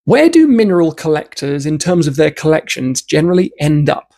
Where do mineral collectors, in terms of their collections, generally end up?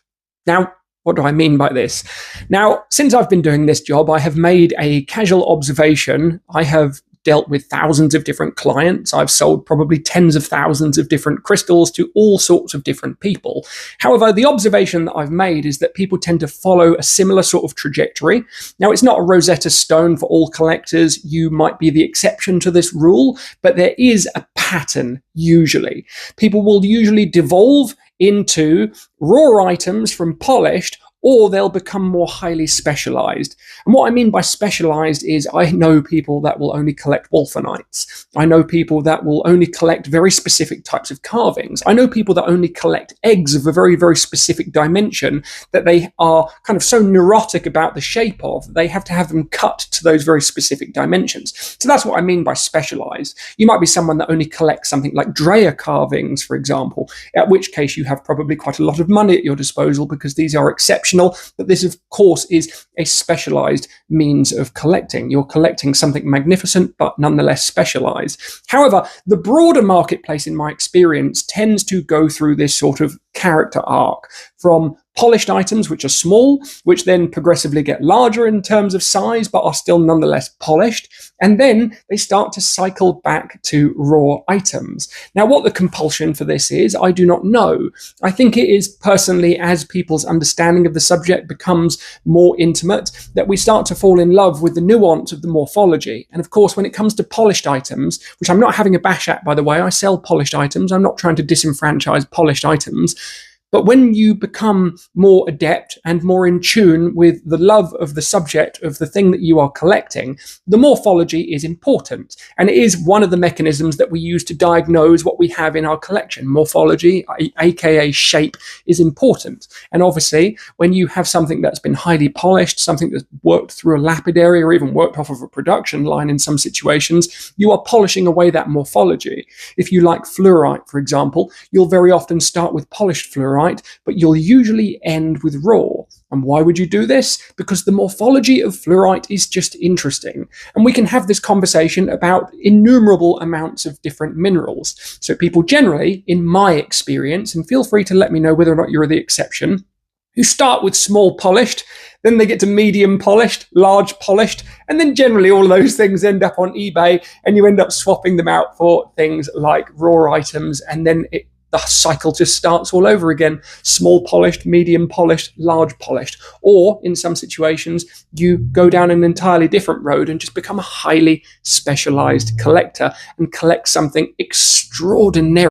Now, what do I mean by this? Now, since I've been doing this job, I have made a casual observation. I have dealt with thousands of different clients. I've sold probably tens of thousands of different crystals to all sorts of different people. However, the observation that I've made is that people tend to follow a similar sort of trajectory. Now, it's not a Rosetta Stone for all collectors. You might be the exception to this rule, but there is a pattern usually. People will usually devolve into raw items from polished, or they'll become more highly specialized. And what I mean by specialized is I know people that will only collect wolfenites. I know people that will only collect very specific types of carvings. I know people that only collect eggs of a very, very specific dimension that they are kind of so neurotic about the shape of, they have to have them cut to those very specific dimensions. So that's what I mean by specialized. You might be someone that only collects something like Drea carvings, for example, at which case you have probably quite a lot of money at your disposal because these are exceptional. But this, of course, is a specialized means of collecting. You're collecting something magnificent, but nonetheless specialized. However, the broader marketplace, in my experience, tends to go through this sort of character arc from polished items, which are small, which then progressively get larger in terms of size, but are still nonetheless polished. And then they start to cycle back to raw items. Now, what the compulsion for this is, I do not know. I think it is personally, as people's understanding of the subject becomes more intimate, that we start to fall in love with the nuance of the morphology. And of course, when it comes to polished items, which I'm not having a bash at, by the way, I sell polished items. I'm not trying to disenfranchise polished items. But when you become more adept and more in tune with the love of the subject of the thing that you are collecting, the morphology is important. And it is one of the mechanisms that we use to diagnose what we have in our collection. Morphology, aka shape, is important. And obviously, when you have something that's been highly polished, something that's worked through a lapidary or even worked off of a production line in some situations, you are polishing away that morphology. If you like fluorite, for example, you'll very often start with polished fluorite, but you'll usually end with raw. And why would you do this? Because the morphology of fluorite is just interesting. And we can have this conversation about innumerable amounts of different minerals. So people generally, in my experience, and feel free to let me know whether or not you're the exception, who start with small polished, then they get to medium polished, large polished, and then generally all of those things end up on eBay and you end up swapping them out for things like raw items, and then the cycle just starts all over again. Small polished, medium polished, large polished. Or in some situations, you go down an entirely different road and just become a highly specialized collector and collect something extraordinary.